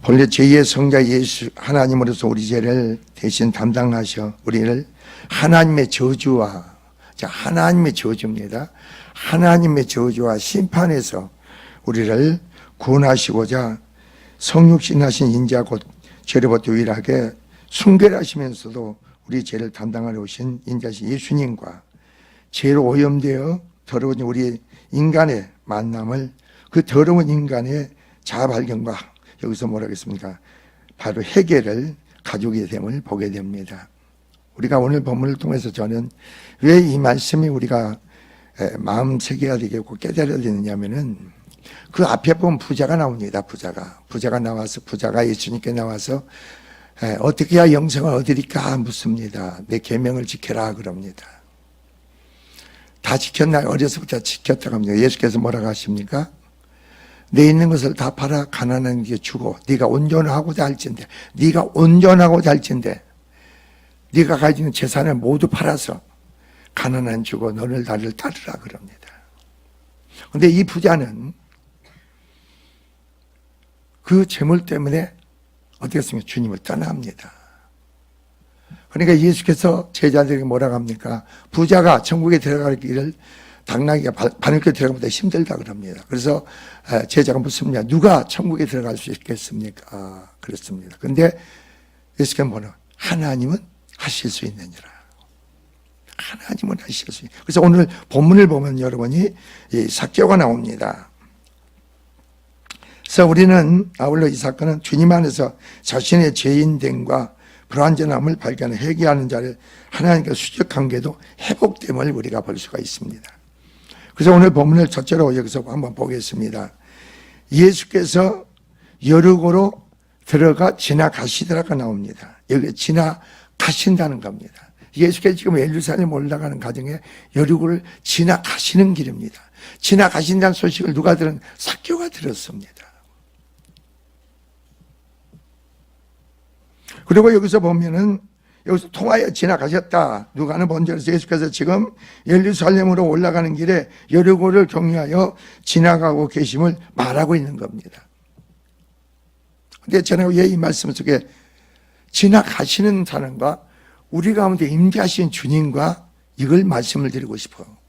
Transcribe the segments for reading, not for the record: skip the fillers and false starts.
본래 제2의 성자 예수 하나님으로서 우리 죄를 대신 담당하셔 우리를 하나님의 저주와, 자, 하나님의 저주입니다. 하나님의 저주와 심판에서 우리를 구원하시고자 성육신하신 인자 곧 죄로부터 유일하게 순결하시면서도 우리 죄를 담당하러 오신 인자신 예수님과 죄로 오염되어 더러운 우리 인간의 만남을, 그 더러운 인간의 자아발견과 여기서 뭐라 하겠습니까? 바로 해결을 가지게 됨을 보게 됩니다. 우리가 오늘 본문을 통해서 저는 왜 이 말씀이 우리가 마음 새겨야 되겠고 깨달아야 되느냐면은 그 앞에 보면 부자가 나옵니다. 부자가 나와서, 부자가 예수님께 나와서 어떻게 해야 영생을 얻으리까 묻습니다. 내 계명을 지켜라 그럽니다. 다 지켰나요? 어려서부터 지켰다고 합니다. 예수께서 뭐라고 하십니까? 내 있는 것을 다 팔아 가난한 게 주고 네가 온전하고자 할진대, 네가 가지는 재산을 모두 팔아서 가난한 주고 너를 나를 따르라 그럽니다. 그런데 이 부자는 그 재물 때문에 어떻게 했습니까? 주님을 떠납니다. 그러니까 예수께서 제자들에게 뭐라고 합니까? 부자가 천국에 들어갈 길을 당나귀가 바늘길 들어가보다 힘들다 그럽니다. 그래서 제자가 묻습니다. 누가 천국에 들어갈 수 있겠습니까? 그렇습니다. 그런데 예수께서 뭐라고? 하나님은 하실 수 있느니라. 하나님은 하실 수 있느니라. 그래서 오늘 본문을 보면 여러분이 이 삭개오가 나옵니다. 그래서 우리는 아울러 이 사건은 주님 안에서 자신의 죄인됨과 불완전함을 발견해 회개하는 자를 하나님과 수적 관계도 회복됨을 우리가 볼 수가 있습니다. 그래서 오늘 본문을 첫째로 여기서 한번 보겠습니다. 예수께서 여리고로 들어가 지나가시더라가 나옵니다. 여기 지나가신다는 겁니다. 예수께서 지금 예루살렘 올라가는 과정에 여리고를 지나가시는 길입니다. 지나가신다는 소식을 누가 들은? 삭개오가 들었습니다. 그리고 여기서 보면은 여기서 통하여 지나가셨다. 누가는 본절에서 예수께서 지금 예루살렘으로 올라가는 길에 여리고를 경유하여 지나가고 계심을 말하고 있는 겁니다. 그런데 저는 왜 이 말씀 속에 지나가시는 사람과 우리 가운데 임재하신 주님과 이걸 말씀을 드리고 싶어요.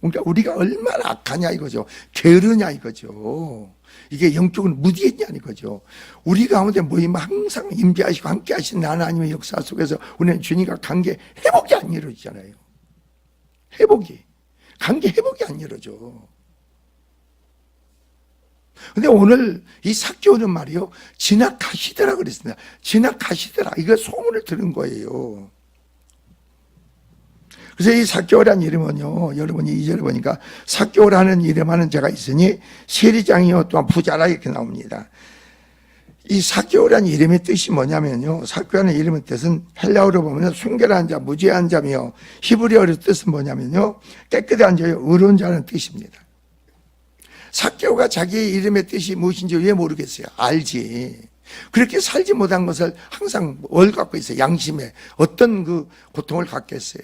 그러니까 우리가 얼마나 악하냐 이거죠. 게으르냐 이거죠. 이게 영적으로 무디했냐는 거죠. 우리 가운데 모이면 항상 임재하시고 함께 하신 하나님의 역사 속에서 우리는 주님과 관계 회복이 안 이루어지잖아요. 관계 회복이 안 이루어져. 근데 오늘 이 삭개오는 말이요, 지나가시더라 그랬습니다. 지나가시더라. 이거 소문을 들은 거예요. 그래서 이 삭개오라는 이름은요, 여러분이 2절에 보니까 삭개오라는 이름하는 자가 있으니 세리장이요 또한 부자라 이렇게 나옵니다. 이 삭개오라는 이름의 뜻이 뭐냐면요, 삭개오라는 이름의 뜻은 헬라어로 보면 순결한 자, 무죄한 자며 히브리어로 뜻은 뭐냐면요, 깨끗한 자요, 의로운 자라는 뜻입니다. 삭개오가 자기의 이름의 뜻이 무엇인지 왜 모르겠어요? 알지. 그렇게 살지 못한 것을 항상 뭘 갖고 있어요? 양심에 어떤 그 고통을 갖겠어요?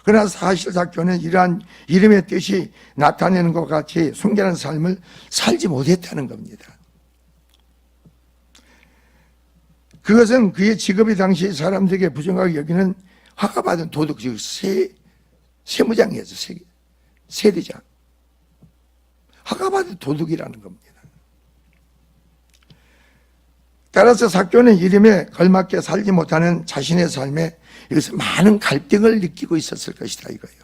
그러나 사실 삭개오는 이러한 이름의 뜻이 나타내는 것 같이 순결한 삶을 살지 못했다는 겁니다. 그것은 그의 직업이 당시 사람들에게 부정하게 여기는 허가받은 도덕, 즉 세무장이었어요. 세리장. 허가받은 도둑이라는 겁니다. 따라서 삭개오는 이름에 걸맞게 살지 못하는 자신의 삶에 여기서 많은 갈등을 느끼고 있었을 것이다 이거예요.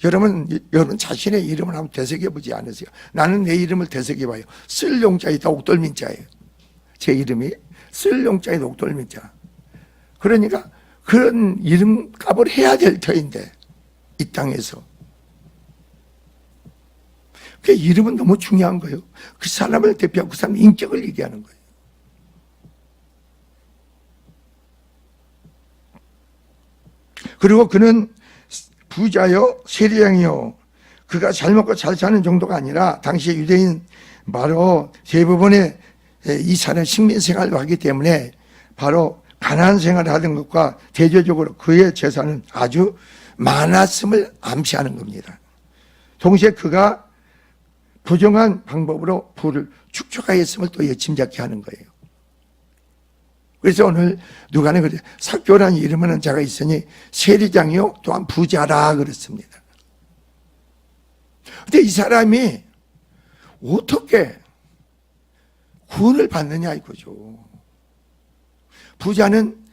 여러분 자신의 이름을 한번 되새겨보지 않으세요? 나는 내 이름을 되새겨봐요. 쓸 용자이다 옥돌민자예요. 제 이름이 쓸 용자이다 옥돌민자. 그러니까 그런 이름값을 해야 될 터인데 이 땅에서 그 이름은 너무 중요한 거예요. 그 사람을 대표하고 그 사람의 인격을 얘기하는 거예요. 그리고 그는 부자요, 세리장이요. 그가 잘 먹고 잘 사는 정도가 아니라 당시 유대인 바로 대부분의 이 사람 식민 생활을 하기 때문에 바로 가난한 생활을 하던 것과 대조적으로 그의 재산은 아주 많았음을 암시하는 겁니다. 동시에 그가 부정한 방법으로 부를 축적하였음을 또 여침잡게 하는 거예요. 그래서 오늘 누가는 그래 삭개오라는 이름하는 자가 있으니 세리장이요 또한 부자라 그랬습니다. 근데 이 사람이 어떻게 구원을 받느냐 이거죠. 부자는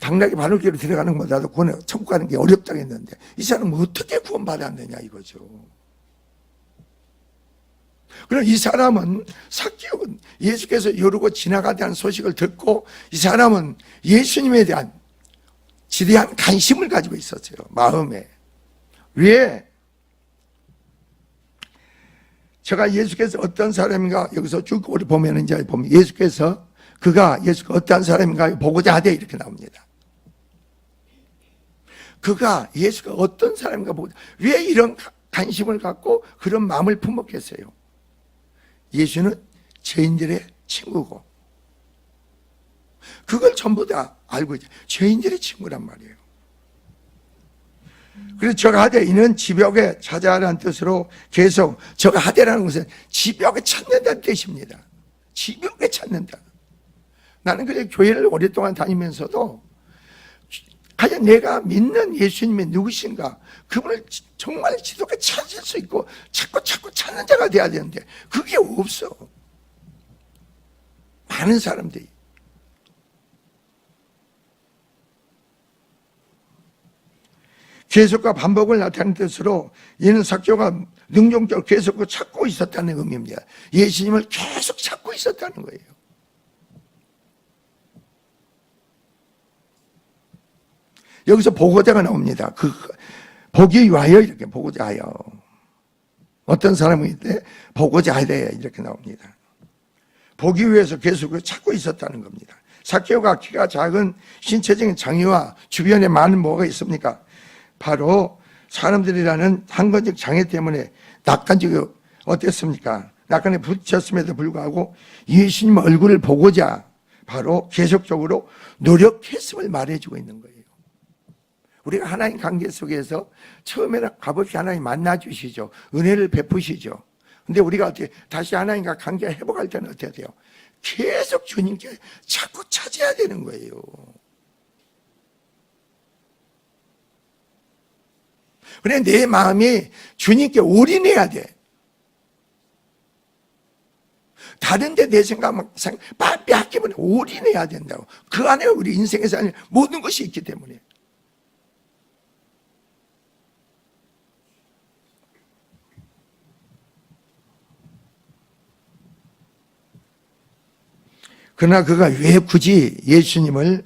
당나귀 바늘귀로 들어가는 것보다도 구원에 천국 가는 게 어렵다고 했는데 이 사람은 어떻게 구원받았느냐 이거죠. 그럼 이 사람은 삭개오는 예수께서 이러고 지나가다는 소식을 듣고 이 사람은 예수님에 대한 지대한 관심을 가지고 있었어요. 마음에. 왜? 제가 예수께서 어떤 사람인가 여기서 쭉 우리 보면 이제 보면 예수가 어떤 사람인가 보고자 하되 이렇게 나옵니다. 예수가 어떤 사람인가 보고자 왜 이런 관심을 갖고 그런 마음을 품었겠어요? 예수는 죄인들의 친구고 그걸 전부 다 알고 있죠. 죄인들의 친구란 말이에요. 그래서 저가 하되 이는 지벽에 찾아라는 뜻으로 계속 저가 하되라는 것은 지벽에 찾는다는 뜻입니다. 지벽에 찾는다. 나는 그냥 교회를 오랫동안 다니면서도 과연 내가 믿는 예수님이 누구신가 그분을 정말 지독하게 찾을 수 있고 자꾸 찾는 자가 돼야 되는데 그게 없어. 많은 사람들이. 계속과 반복을 나타내는 뜻으로 이는 삭개오가 능동적으로 계속 찾고 있었다는 의미입니다. 예수님을 계속 찾고 있었다는 거예요. 여기서 보고자가 나옵니다. 보기 위하여 이렇게 보고자 하여. 어떤 사람이 때 보고자 하여 이렇게 나옵니다. 보기 위해서 계속 찾고 있었다는 겁니다. 삭개오가 키가 작은 신체적인 장애와 주변에 많은 뭐가 있습니까? 바로 사람들이라는 한건적 장애 때문에 낙관적이 어땠습니까? 낙관에 부딪혔음에도 불구하고 예수님 얼굴을 보고자 바로 계속적으로 노력했음을 말해주고 있는 거예요. 우리가 하나님 관계 속에서 처음에는 값없이 하나님 만나주시죠. 은혜를 베푸시죠. 근데 우리가 어떻게 다시 하나님과 관계 회복할 때는 어떻게 돼요? 계속 주님께 자꾸 찾아야 되는 거예요. 그래 내 마음이 주님께 올인해야 돼. 다른 데 내 생각만 빼앗기면 올인해야 된다고. 그 안에 우리 인생에서 모든 것이 있기 때문에. 그러나 그가 왜 굳이 예수님을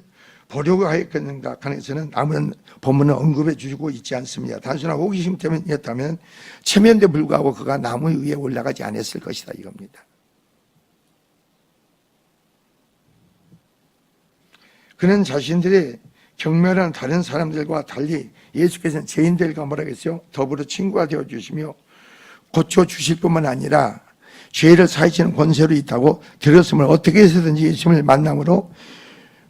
보려고 하였겠는가 간에서는 아무런 본문은 언급해 주고 있지 않습니다. 단순한 호기심 때문이었다면 체면에 불구하고 그가 나무 위에 올라가지 않았을 것이다 이겁니다. 그는 자신들의 경멸한 다른 사람들과 달리 예수께서는 죄인들과 뭐라 했어요? 더불어 친구가 되어주시며 고쳐주실 뿐만 아니라 죄를 사하시는 권세로 있다고 들었음을 어떻게 해서든지 예수님을 만남으로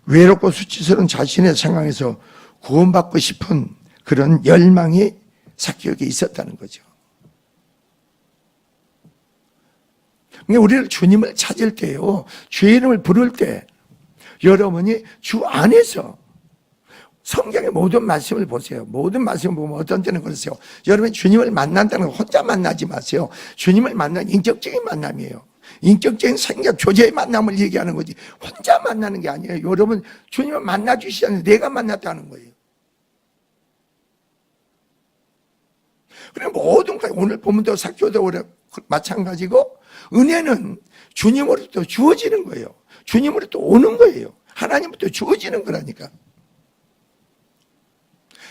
외롭고 수치스러운 자신의 상황에서 구원받고 싶은 그런 열망이 삭개오에게 있었다는 거죠. 우리는 주님을 찾을 때요, 주의 이름을 부를 때 여러분이 주 안에서 성경의 모든 말씀을 보세요. 모든 말씀을 보면 어떤 때는 그러세요. 여러분 주님을 만난다는 건 혼자 만나지 마세요. 주님을 만나는 인격적인 만남이에요. 인격적인 생각, 교제의 만남을 얘기하는 거지 혼자 만나는 게 아니에요. 여러분 주님을 만나주시잖아요. 내가 만났다는 거예요. 그래 모든 거 오늘 보면도 삭개오도 마찬가지고 은혜는 주님으로부터 주어지는 거예요. 주님으로부터 오는 거예요. 하나님부터 주어지는 거라니까.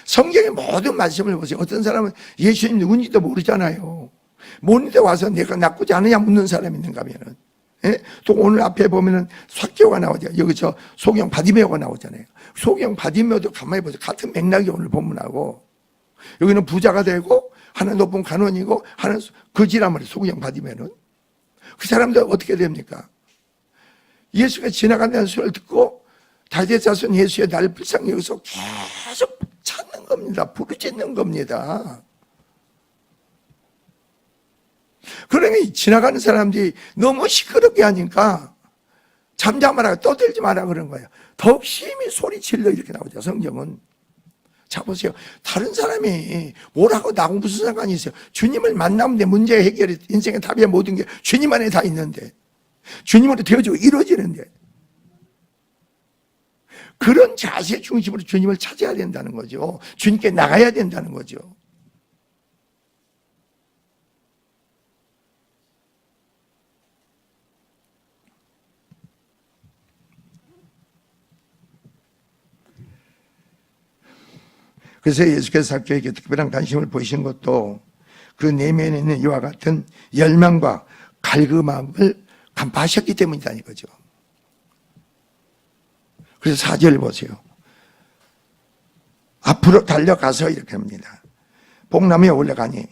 성경의 모든 말씀을 보세요. 어떤 사람은 예수님 누군지도 모르잖아요. 모르는데 와서 내가 나쁘지 않으냐 묻는 사람이 있는가 하면은. 예? 또 오늘 앞에 보면은 삭개오가 나오죠. 여기 저 소경 바디메오가 나오잖아요. 소경 바디메오도 가만히 보세요. 같은 맥락이 오늘 본문하고. 여기는 부자가 되고 하나 높은 간원이고 하나 거지란 말이에요. 소경 바디메오는. 그 사람들 어떻게 됩니까? 예수가 지나간다는 소리를 듣고 다윗의 자손 예수의 나를 불쌍히 여기서 계속 찾는 겁니다. 부르짖는 겁니다. 그러니 지나가는 사람들이 너무 시끄럽게 하니까 잠잠하라, 떠들지 마라 그런 거예요. 더욱 심히 소리 질러 이렇게 나오죠, 성경은. 자, 보세요. 다른 사람이 뭐라고 나하고 무슨 상관이 있어요? 주님을 만나면 내 문제 해결이, 인생의 답이야 모든 게 주님 안에 다 있는데, 주님으로 되어지고 이루어지는데, 그런 자세 중심으로 주님을 찾아야 된다는 거죠. 주님께 나가야 된다는 거죠. 그래서 예수께서 삭개에게 특별한 관심을 보이신 것도 그 내면에 있는 이와 같은 열망과 갈급함을 간파하셨기 때문이다 이거죠. 그래서 4절 보세요. 앞으로 달려가서 이렇게 합니다. 복나무에 올라가니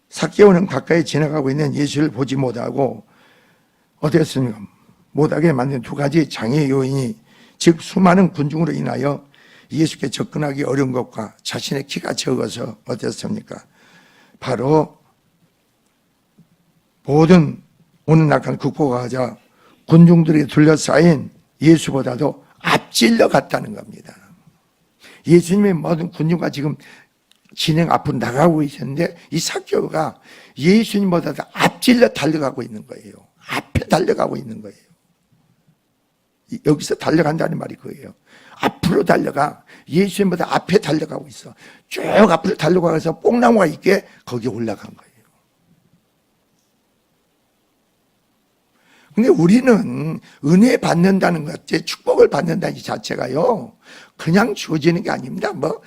삭개오는 가까이 지나가고 있는 예수를 보지 못하고 어땠습니까? 못하게 만든 두 가지 장애 요인이, 즉 수많은 군중으로 인하여 예수께 접근하기 어려운 것과 자신의 키가 적어서 어땠습니까? 바로 모든 오는 낙한 국보가 군중들이 둘러싸인 예수보다도 앞질러 갔다는 겁니다. 예수님의 모든 군중과 지금 진행 앞으로 나가고 있었는데 이 삭개오가 예수님보다도 앞질러 달려가고 있는 거예요. 앞에 달려가고 있는 거예요. 여기서 달려간다는 말이 그거예요. 앞으로 달려가. 예수님보다 앞에 달려가고 있어. 쭉 앞으로 달려가서 뽕나무가 있게 거기 올라간 거예요. 근데 우리는 은혜 받는다는 것, 축복을 받는다는 이 자체가요, 그냥 주어지는 게 아닙니다. 뭐,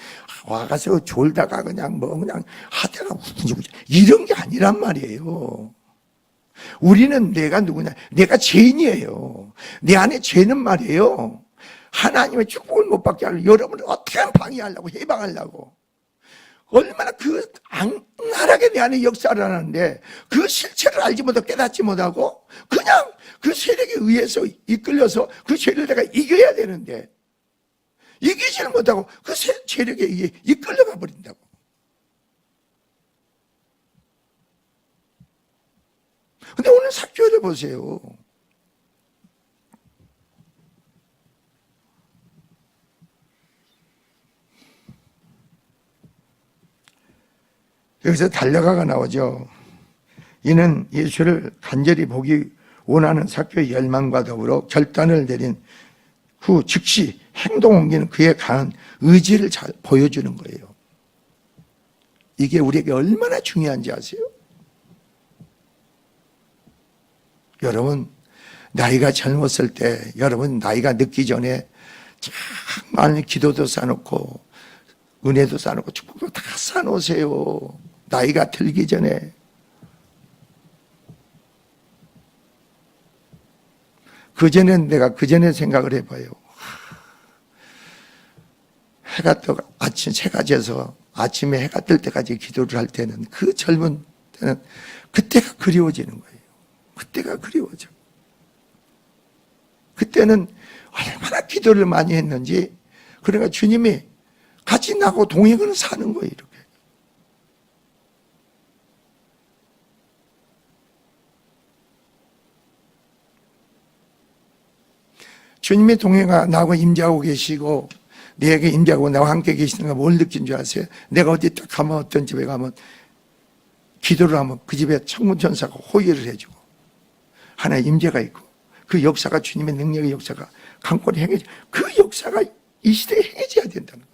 와가서 졸다가 그냥 하다가 이런 게 아니란 말이에요. 우리는 내가 누구냐? 내가 죄인이에요. 내 안에 죄는 말이에요. 하나님의 축복을 못 받게 하려고, 여러분을 어떻게 하면 방해하려고, 해방하려고. 얼마나 그 악랄하게 내 안에 역사를 하는데 그 실체를 알지 못하고 깨닫지 못하고 그냥 그 세력에 의해서 이끌려서 그 죄를 내가 이겨야 되는데 이기지를 못하고 그 세력에 의해 이끌려가 버린다고. 근데 오늘 삭개오를 보세요. 여기서 달려가가 나오죠. 이는 예수를 간절히 보기 원하는 삭개오의 열망과 더불어 결단을 내린 후 즉시 행동 옮기는 그의 강한 의지를 잘 보여주는 거예요. 이게 우리에게 얼마나 중요한지 아세요? 여러분, 나이가 젊었을 때, 여러분 나이가 늦기 전에 참 많은 기도도 쌓아놓고 은혜도 쌓아놓고 축복도 다 쌓아놓으세요. 나이가 들기 전에. 내가 그전에 생각을 해봐요. 해가 떠, 해가 져서 아침에 해가 뜰 때까지 기도를 할 때는 그 젊은 때는 그때가 그리워지는 거예요. 그때가 그리워져. 그때는 얼마나 기도를 많이 했는지, 그러니까 주님이 같이 나하고 동행을 사는 거예요, 이렇게. 주님의 동행가 나하고 임재하고 계시고, 내게 임재하고 나와 함께 계시는 걸 뭘 느낀 줄 아세요? 내가 어디 딱 가면, 어떤 집에 가면, 기도를 하면 그 집에 천군천사가 호의를 해주고, 하나의 임재가 있고, 그 역사가 주님의 능력의 역사가 강권히 행해져, 그 역사가 이 시대에 행해져야 된다는 거예요.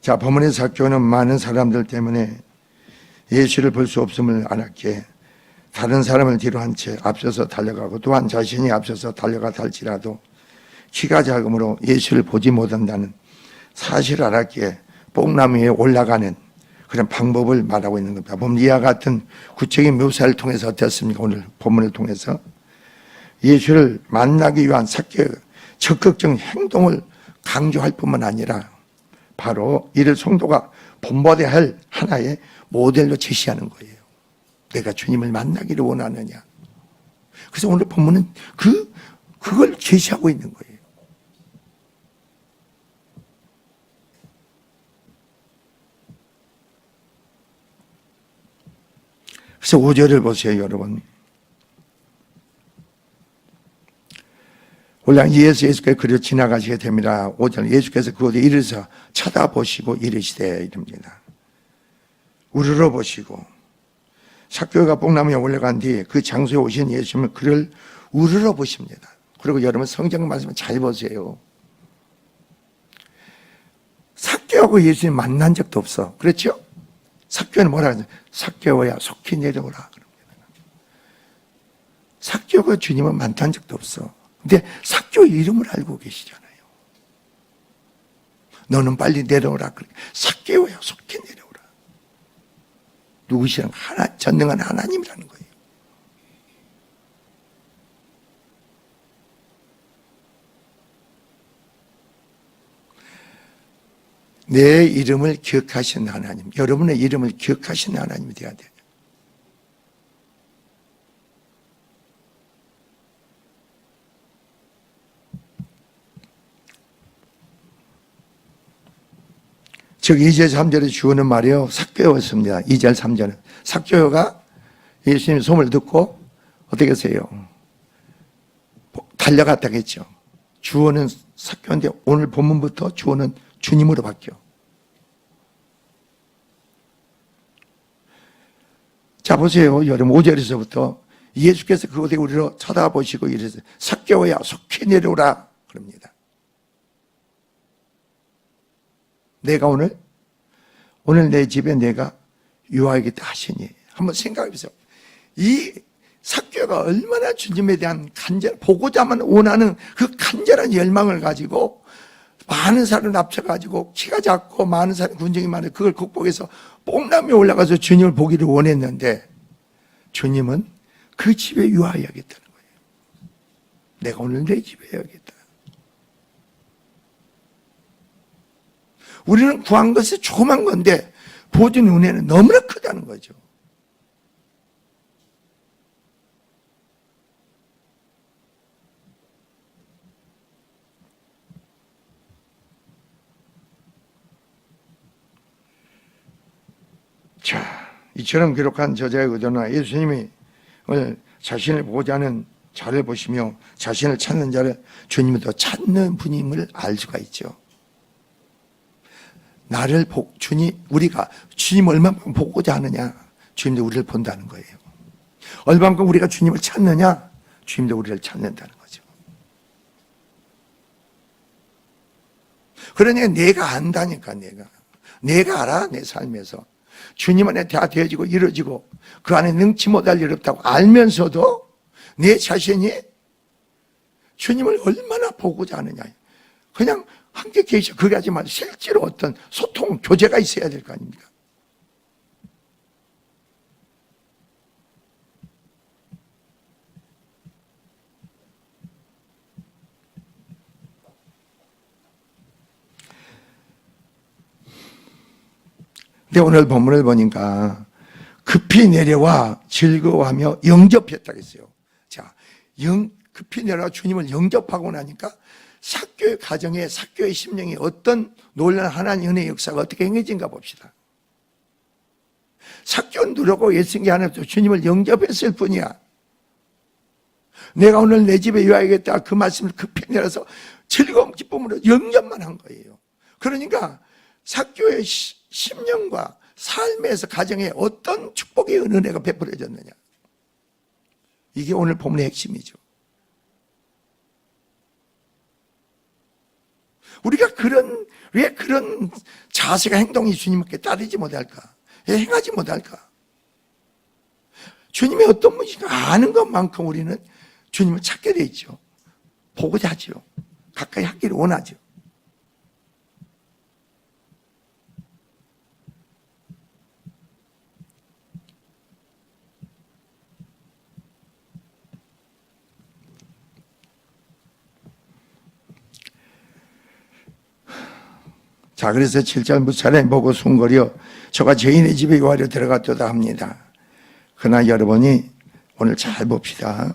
자, 본문의 삭개오는 많은 사람들 때문에 예수를 볼 수 없음을 알았기에 다른 사람을 뒤로 한 채 앞서서 달려가고 또한 자신이 앞서서 달려가 할지라도 키가 작음으로 예수를 보지 못한다는 사실을 알았기에 뽕나무에 올라가는 그런 방법을 말하고 있는 겁니다. 보면 이와 같은 구체적인 묘사를 통해서 어떻습니까? 오늘 본문을 통해서 예수를 만나기 위한 삭개오의 적극적인 행동을 강조할 뿐만 아니라 바로 이를 성도가 본받아야 할 하나의 모델로 제시하는 거예요. 내가 주님을 만나기를 원하느냐. 그래서 오늘 본문은 그걸 제시하고 있는 거예요. 그래서 5절을 보세요, 여러분. 올라 예수께서 그리로 지나가시게 됩니다. 5절 예수께서 그곳에 이르셔서 쳐다보시고 이르시되 이릅니다. 우러러 보시고 삭개오가 뽕나무에 올라간 뒤 그 장소에 오신 예수님은 그를 우러러 보십니다. 그리고 여러분 성경 말씀을 잘 보세요. 삭개오하고 예수님 만난 적도 없어. 그렇죠? 삭개오는 뭐라 하죠? 삭개오야 속히 내려오라. 삭개오가 주님은 만난 적도 없어. 근데 삭개오 이름을 알고 계시잖아요. 너는 빨리 내려오라. 삭개오야 속히 내려오라. 누구시랑 전능한 하나님이라는 거예요. 내 이름을 기억하신 하나님, 여러분의 이름을 기억하신 하나님이 되어야 돼요. 즉 2절 3절에 주어는 말이요 삭개오였습니다. 2절 3절은 삭개오가 예수님의 소문을 듣고 어떻게 하세요? 달려갔다겠죠. 주어는 삭개오인데 오늘 본문부터 주어는 주님으로 바뀌어. 자 보세요. 여러분 5절에서부터 예수께서 그곳에 우리로 쳐다보시고 이래서 삭개오야 속히 내려오라 그럽니다. 내가 오늘 내 집에 내가 유하겠다 하시니 한번 생각해 보세요. 이 삭개오가 얼마나 주님에 대한 보고자만 원하는 그 간절한 열망을 가지고 많은 사람을 합쳐가지고 키가 작고 많은 사람 군중이 많은 그걸 극복해서 뽕나무에 올라가서 주님을 보기를 원했는데 주님은 그 집에 유하여야겠다는 거예요. 내가 오늘 내 집에 해야겠다. 우리는 구한 것이 조그만 건데 보준 은혜는 너무나 크다는 거죠. 자, 이처럼 기록한 저자의 의도나 예수님이 오늘 자신을 보고자 하는 자를 보시며 자신을 찾는 자를 주님이 더 찾는 분임을 알 수가 있죠. 우리가 주님 얼마만큼 보고자 하느냐, 주님도 우리를 본다는 거예요. 얼마만큼 우리가 주님을 찾느냐, 주님도 우리를 찾는다는 거죠. 그러니까 내가 안다니까, 내가 알아, 내 삶에서. 주님 안에 다 되어지고 이루어지고 그 안에 능치 못할 일 없다고 알면서도 내 자신이 주님을 얼마나 보고자 하느냐. 그냥 함께 계셔. 그게 하지만 실제로 어떤 소통, 교제가 있어야 될 거 아닙니까? 근데 오늘 본문을 보니까 급히 내려와 즐거워하며 영접했다고 했어요. 자, 급히 내려와 주님을 영접하고 나니까 삭개오의 가정에 삭개오의 심령이 어떤 놀라운 하나님 은혜의 역사가 어떻게 행해진가 봅시다. 삭개오는 누르고 예수님께 하나님께서 주님을 영접했을 뿐이야. 내가 오늘 내 집에 유하겠다 그 말씀을 급히 내려서 즐거움 기쁨으로 영접만 한 거예요. 그러니까 삭개오의 심령과 삶에서 가정에 어떤 축복의 은혜가 베풀어졌느냐. 이게 오늘 본문의 핵심이죠. 우리가 왜 그런 자세가 행동이 주님께 따르지 못할까? 행하지 못할까? 주님의 어떤 분인가 아는 것만큼 우리는 주님을 찾게 돼 있죠. 보고자 하죠. 가까이 하기를 원하죠. 자, 그래서 7절 무차례 보고 숨거려 저가 죄인의 집에 유하려 들어갔도다 합니다. 그러나 여러분이 오늘 잘 봅시다.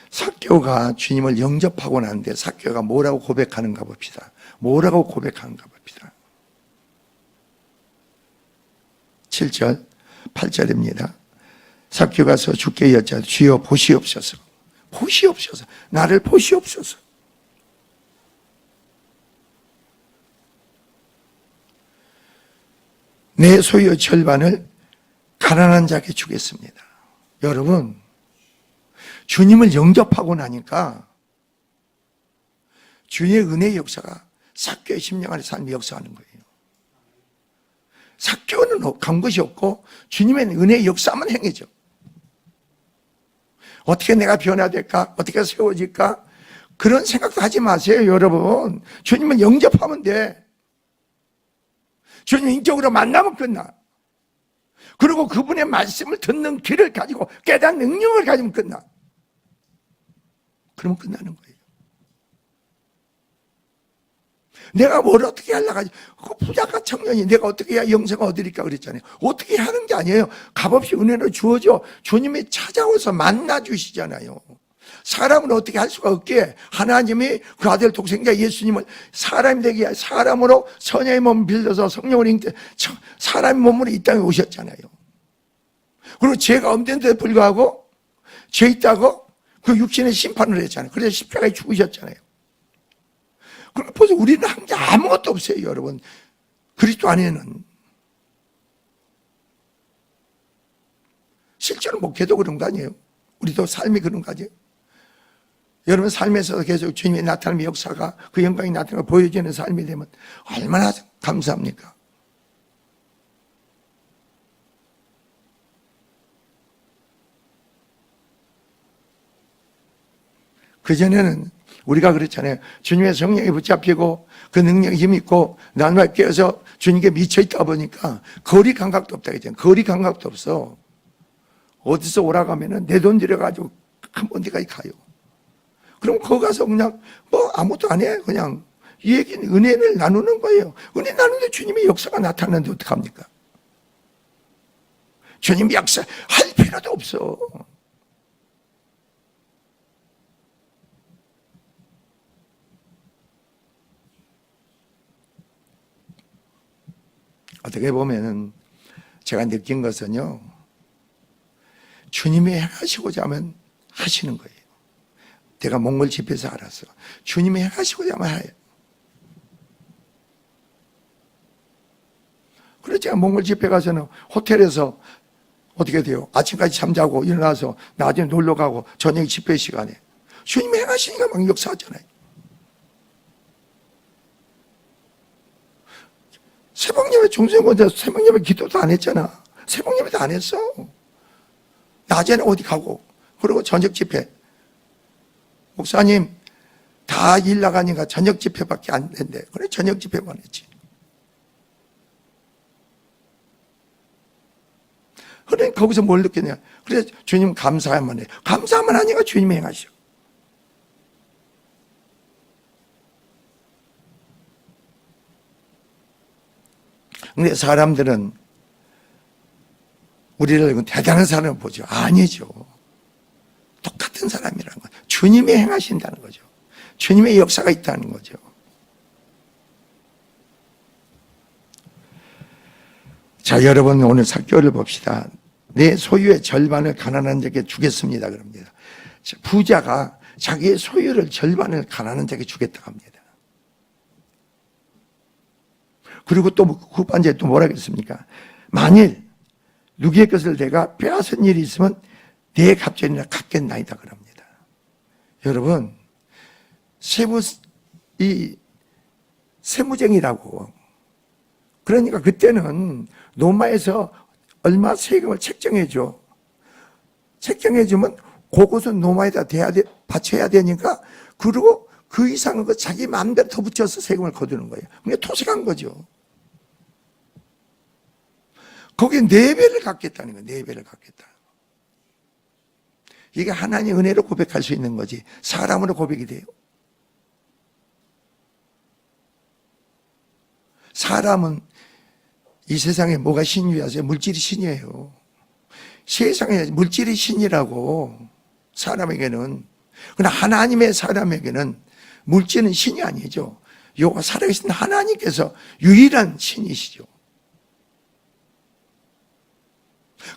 삭개오가 주님을 영접하고 나는데 삭개오가 뭐라고 고백하는가 봅시다. 뭐라고 고백하는가 봅시다. 7절, 8절입니다. 삭개오가 서 주께 여짜 주여 보시옵소서. 보시옵소서. 나를 보시옵소서. 내 소유의 절반을 가난한 자에게 주겠습니다. 여러분, 주님을 영접하고 나니까 주의 은혜의 역사가 삭개오의 심령 안에 삶이 역사하는 거예요. 삭개오는 간 것이 없고 주님의 은혜의 역사만 행해져. 어떻게 내가 변화될까? 어떻게 세워질까? 그런 생각도 하지 마세요, 여러분. 주님을 영접하면 돼. 주님 인격으로 만나면 끝나. 그리고 그분의 말씀을 듣는 귀를 가지고 깨닫는 능력을 가지면 끝나. 그러면 끝나는 거예요. 내가 뭘 어떻게 하려고 하지? 그 부자가 청년이 내가 어떻게 해야 영생을 얻으리까 그랬잖아요. 어떻게 하는 게 아니에요. 값없이 은혜로 주어져. 주님이 찾아와서 만나 주시잖아요. 사람은 어떻게 할 수가 없기에 하나님이 그 아들 독생자 예수님을 사람이 되게 위해 사람으로 선녀의 몸을 빌려서 성령을 잉태 사람의 몸으로 이 땅에 오셨잖아요. 그리고 죄가 없는데도 불구하고 죄 있다고 그 육신의 심판을 했잖아요. 그래서 십자가에 죽으셨잖아요. 그럼 벌써 우리는 한 게 아무것도 없어요, 여러분. 그리스도 안에는. 실제로 목회도 그런 거 아니에요? 우리도 삶이 그런 거 아니에요? 여러분 삶에서 계속 주님의 나타남의 역사가 그 영광이 나타나고 보여지는 삶이 되면 얼마나 감사합니까? 그전에는 우리가 그렇잖아요. 주님의 성령에 붙잡히고 그 능력에 힘이 있고 나누어 깨어서 주님께 미쳐있다 보니까 거리 감각도 없다 그랬잖아요. 거리 감각도 없어. 어디서 오라가면은 내 돈 들여가지고 한 데까지 가요. 그럼 거기 가서 그냥 뭐 아무것도 안 해. 그냥 이 얘기는 은혜를 나누는 거예요. 은혜 나누는데 주님의 역사가 나타나는데 어떡합니까? 주님 역사 할 필요도 없어. 어떻게 보면은 제가 느낀 것은요, 주님이 행하시고자 하면 하시는 거예요. 내가 몽골 집에서 알았어. 주님이 행하시고자 하면 해요. 그래서 제가 몽골 집회 가서는 호텔에서 어떻게 돼요? 아침까지 잠자고 일어나서 나중에 놀러 가고 저녁 집회 시간에 주님이 행하시니까 막 역사하잖아요. 새벽예배 중생권자 새벽예배 기도도 안 했잖아. 새벽예배도 안 했어. 낮에는 어디 가고 그리고 저녁 집회 목사님 다 일 나가니까 저녁 집회밖에 안 된대. 그래 저녁 집회만 했지. 그래 거기서 뭘 느꼈냐. 그래 주님 감사하면 해. 감사하면 하니까 주님이 행하셔. 근데 사람들은 우리를 대단한 사람을 보죠. 아니죠. 똑같은 사람이라는 거죠. 주님이 행하신다는 거죠. 주님의 역사가 있다는 거죠. 자, 여러분 오늘 삭개오를 봅시다. 내 소유의 절반을 가난한 자에게 주겠습니다. 그럽니다. 부자가 자기의 소유를 절반을 가난한 자에게 주겠다고 합니다. 그리고 또 후반부에 또 뭐라 그랬습니까? 만일 누구의 것을 내가 빼앗은 일이 있으면 내 갑절이나 갚겠나이다 그럽니다. 여러분 세무쟁이라고 그러니까 그때는 노마에서 얼마 세금을 책정해줘. 책정해주면 그것은 노마에다 바쳐야 되니까 그리고 그 이상은 그 자기 마음대로 더 붙여서 세금을 거두는 거예요. 그게 토색한 거죠. 거기에 4배를 갚겠다는 거예요. 4배를 갚겠다. 이게 하나님의 은혜로 고백할 수 있는 거지 사람으로 고백이 돼요. 사람은 이 세상에 뭐가 신이라서 물질이 신이에요. 세상에 물질이 신이라고 사람에게는 그러나 하나님의 사람에게는 물질은 신이 아니죠. 요 살아계신 하나님께서 유일한 신이시죠.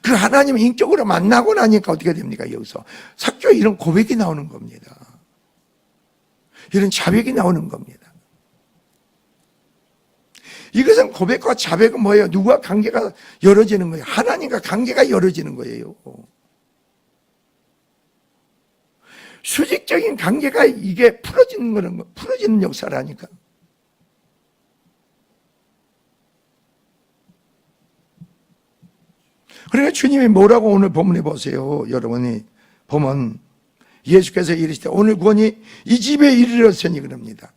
그 하나님을 인격으로 만나고 나니까 어떻게 됩니까? 여기서 삭개오의 이런 고백이 나오는 겁니다. 이런 자백이 나오는 겁니다. 이것은 고백과 자백은 뭐예요? 누구와 관계가 열어지는 거예요? 하나님과 관계가 열어지는 거예요. 수직적인 관계가 이게 풀어지는 거는 풀어지는 역사라니까. 그러니까 주님이 뭐라고 오늘 본문에 보세요. 여러분이 보면 예수께서 이르시되 오늘 구원이 이 집에 이르렀으니 그럽니다.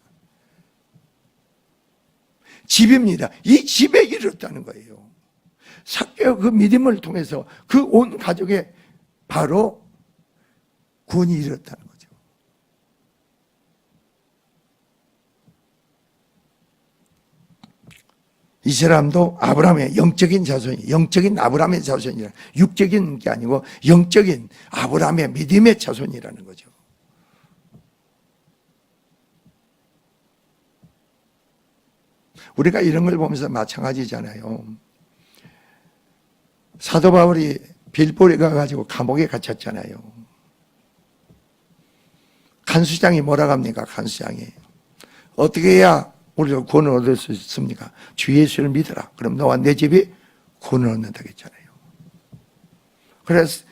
집입니다. 이 집에 이르렀다는 거예요. 삭개오 그 믿음을 통해서 그 온 가족에 바로 구원이 이르렀다는 거죠. 이 사람도 아브라함의 영적인 자손이, 영적인 아브라함의 자손이라, 육적인 게 아니고 영적인 아브라함의 믿음의 자손이라는 거죠. 우리가 이런 걸 보면서 마찬가지잖아요. 사도 바울이 빌보에 가가지고 감옥에 갇혔잖아요. 간수장이 뭐라고 합니까? 간수장이 어떻게 해야 우리가 구원을 얻을 수 있습니까? 주 예수를 믿어라. 그럼 너와 내 집이 구원을 얻는다고 했잖아요. 그래서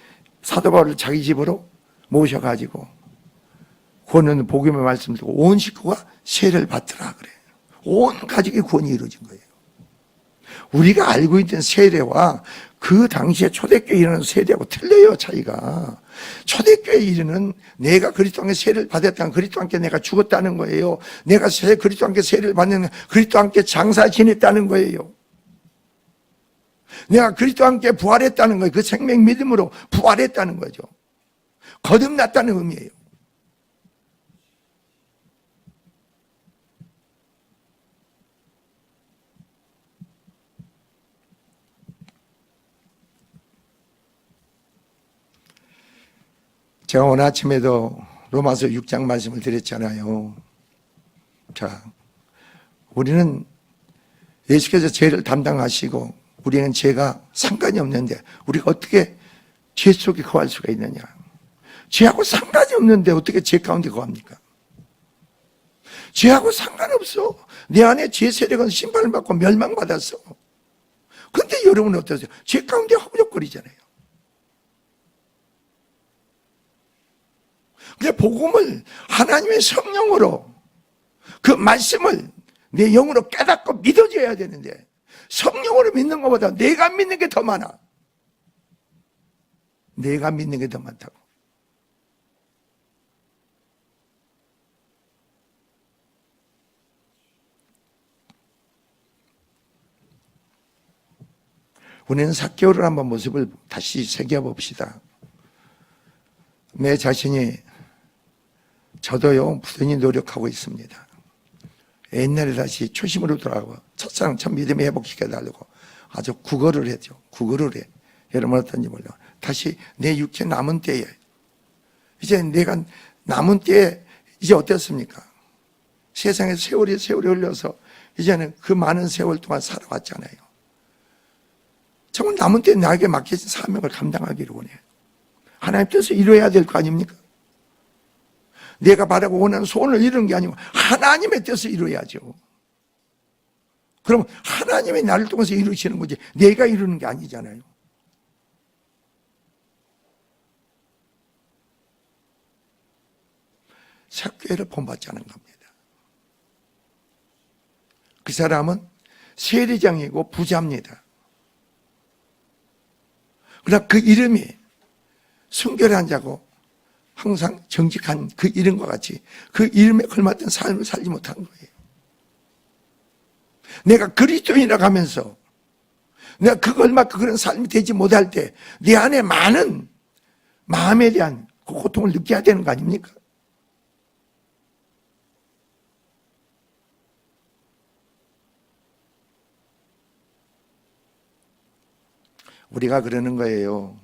사도 바울을 자기 집으로 모셔가지고 구원은 복음의 말씀을 듣고 온 식구가 세례를 받더라 그래. 온 가족의 구원이 이루어진 거예요. 우리가 알고 있는 세례와 그 당시에 초대교회에 이르는 세례하고 틀려요, 차이가. 초대교회에 이르는 내가 그리스도 함께 세례를 받았다는 그리스도 함께 내가 죽었다는 거예요. 내가 그리스도 함께 세례를 받는 그리스도 함께 장사 지냈다는 거예요. 내가 그리스도 함께 부활했다는 거예요. 그 생명 믿음으로 부활했다는 거죠. 거듭났다는 의미예요. 제가 오늘 아침에도 로마서 6장 말씀을 드렸잖아요. 자, 우리는 예수께서 죄를 담당하시고 우리는 죄가 상관이 없는데 우리가 어떻게 죄 속에 거할 수가 있느냐. 죄하고 상관이 없는데 어떻게 죄 가운데 거합니까? 죄하고 상관없어. 내 안에 죄 세력은 심판을 받고 멸망받았어. 근데 여러분은 어떠세요? 죄 가운데 허우적거리잖아요. 근데 복음을 하나님의 성령으로 그 말씀을 내 영으로 깨닫고 믿어줘야 되는데 성령으로 믿는 것보다 내가 믿는 게 더 많아. 내가 믿는 게 더 많다고. 우리는 삭개오를 한번 모습을 다시 새겨봅시다. 내 자신이 저도요 부단히 노력하고 있습니다. 옛날에 다시 초심으로 돌아가고 첫사랑 첫 믿음을 회복시켜달라고 아주 구걸을 했죠. 구걸을 해. 여러분 어떤지 몰라. 다시 내 육체 남은 때에 이제 내가 남은 때에 이제 어땠습니까? 세상에 세월이 흘러서 이제는 그 많은 세월 동안 살아왔잖아요. 정말 남은 때에 나에게 맡겨진 사명을 감당하기를 원해요. 하나님 뜻을 이루어야 될 거 아닙니까? 내가 바라고 원하는 소원을 이루는 게 아니고 하나님의 뜻을 이루어야죠. 그럼 하나님이 나를 통해서 이루시는 거지 내가 이루는 게 아니잖아요. 삭개오를 본받자는 겁니다. 그 사람은 세리장이고 부자입니다. 그러나 그 이름이 순결한 자고 항상 정직한 그 이름과 같이 그 이름에 걸맞던 삶을 살지 못한 거예요. 내가 그리스도인이라고 하면서 내가 그걸 맞고 그런 삶이 되지 못할 때 내 안에 많은 마음에 대한 그 고통을 느껴야 되는 거 아닙니까? 우리가 그러는 거예요.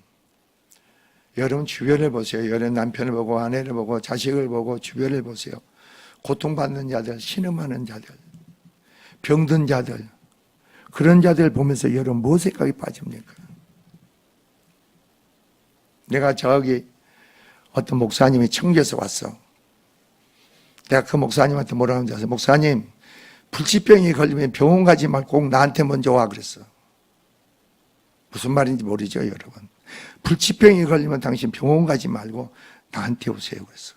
여러분 주변을 보세요. 여러분 남편을 보고 아내를 보고 자식을 보고 주변을 보세요. 고통받는 자들, 신음하는 자들, 병든 자들, 그런 자들 보면서 여러분 무엇에 생각이 빠집니까? 내가 저기 어떤 목사님이 청주에서 왔어. 내가 그 목사님한테 뭐라고 하는지 아세요? 목사님, 불치병이 걸리면 병원 가지 말고 꼭 나한테 먼저 와 그랬어. 무슨 말인지 모르죠, 여러분. 불치병이 걸리면 당신 병원 가지 말고 나한테 오세요 그랬어.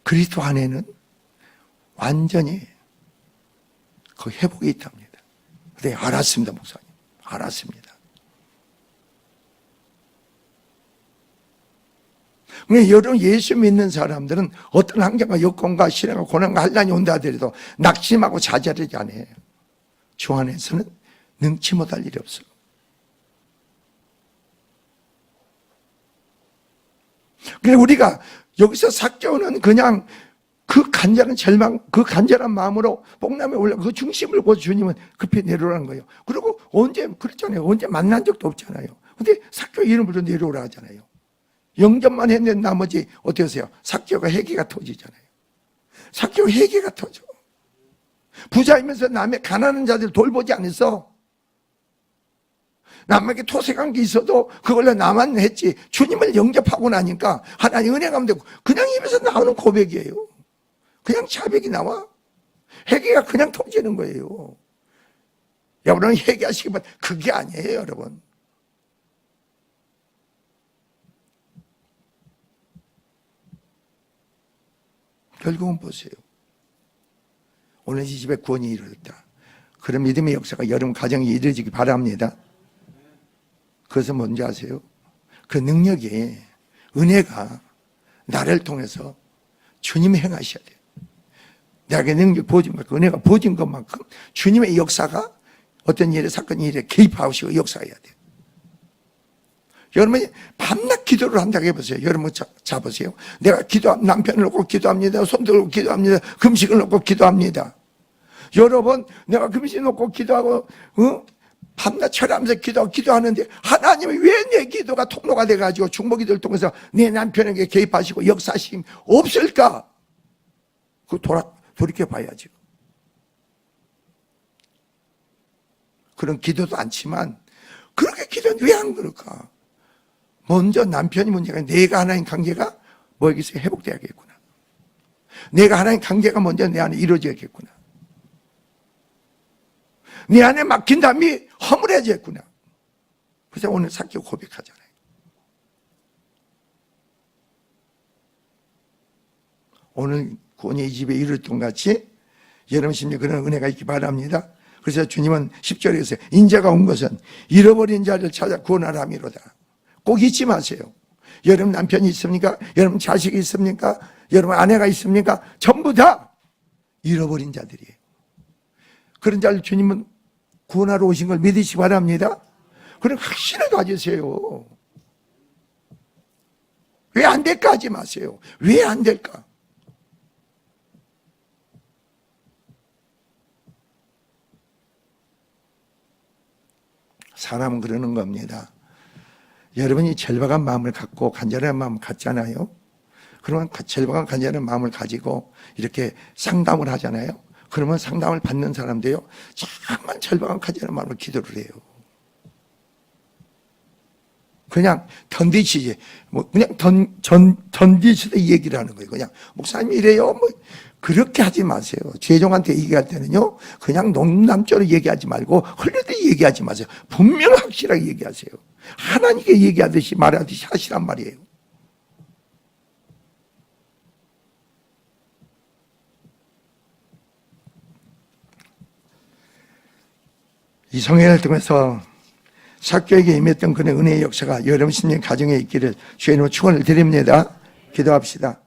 그리스도 안에는 완전히 그 회복이 있답니다. 네, 알았습니다, 목사님. 알았습니다. 그러니까 여러분 예수 믿는 사람들은 어떤 환경과 여건과 시련과 고난과 환난이 온다 하더라도 낙심하고 좌절하지 않아요. 주 안에서는 능치 못할 일이 없어. 그래서 우리가 여기서 삭개오는 그냥 그 간절한 절망, 그 간절한 마음으로 뽕남에 올라 그 중심을 보고 주님은 급히 내려오라는 거예요. 그리고 언제 그랬잖아요. 언제 만난 적도 없잖아요. 근데 삭개오 이름으로 내려오라 하잖아요. 영접만 했는데 나머지 어떻게 하세요? 삭개오가 회개가 터지잖아요. 삭개오 회개가 터져. 부자이면서 남의 가난한 자들 돌보지 않았어. 남에게 토색한 게 있어도 그걸로 나만 했지. 주님을 영접하고 나니까 하나님 은혜 가운데 그냥 입에서 나오는 고백이에요. 그냥 자백이 나와. 회개가 그냥 터지는 거예요. 여러분 회개하시기 바랍니다. 그게 아니에요, 여러분. 결국은 보세요. 오늘 이 집에 구원이 이루어졌다. 그런 믿음의 역사가 여러분 가정에 이루어지기 바랍니다. 그것은 뭔지 아세요? 그 능력이, 은혜가 나를 통해서 주님이 행하셔야 돼요. 내게 능력 부어진 만큼, 은혜가 부어진 것만큼 주님의 역사가 어떤 일에, 사건, 일에 개입하시고 역사해야 돼요. 여러분이 밤낮 기도를 한다고 해보세요. 여러분 잡으세요. 내가 남편을 놓고 기도합니다. 손 들고 기도합니다. 금식을 놓고 기도합니다. 여러분, 내가 금식 놓고 기도하고, 밤낮 철하면서 기도하는데 하나님이 왜 내 기도가 통로가 돼가지고 중보기도를 통해서 내 남편에게 개입하시고 역사하심 없을까? 돌이켜 봐야죠. 그런 기도도 않지만 그렇게 기도는 왜 안 그럴까? 먼저 남편이 문제가 내가 하나님 관계가 뭐겠어요? 회복돼야겠구나. 내가 하나님 관계가 먼저 내 안에 이루어져야겠구나. 내 안에 막힌 담이 허물해졌구나. 그래서 오늘 삭개오 고백하잖아요. 오늘 구원이 이 집에 이르렀던 같이 여러분 심리에 그런 은혜가 있기 바랍니다. 그래서 주님은 10절에 했어요. 인자가 온 것은 잃어버린 자를 찾아 구원하라 함이로다. 꼭 잊지 마세요. 여러분 남편이 있습니까? 여러분 자식이 있습니까? 여러분 아내가 있습니까? 전부 다 잃어버린 자들이에요. 그런 자를 주님은 구원하러 오신 걸 믿으시기 바랍니다. 그럼 확신을 가지세요. 왜 안 될까 하지 마세요. 왜 안 될까? 사람은 그러는 겁니다. 여러분이 절박한 마음을 갖고 간절한 마음을 갖잖아요. 그러면 절박한 간절한 마음을 가지고 이렇게 상담을 하잖아요. 그러면 상담을 받는 사람도요, 정말 절박한 간절한 마음으로 기도를 해요. 그냥 던지시지, 그냥 던지시다 이 얘기를 하는 거예요. 그냥 목사님이 이래요. 그렇게 하지 마세요. 죄종한테 얘기할 때는요, 그냥 농담조로 얘기하지 말고 흘리듯이 얘기하지 마세요. 분명 확실하게 얘기하세요. 하나님께 얘기하듯이 말하듯이 하시란 말이에요. 이 성회를 통해서 삭개오에게 임했던 그의 은혜의 역사가 여러분 심령 가정에 있기를 주의 이름으로 축원을 드립니다. 기도합시다.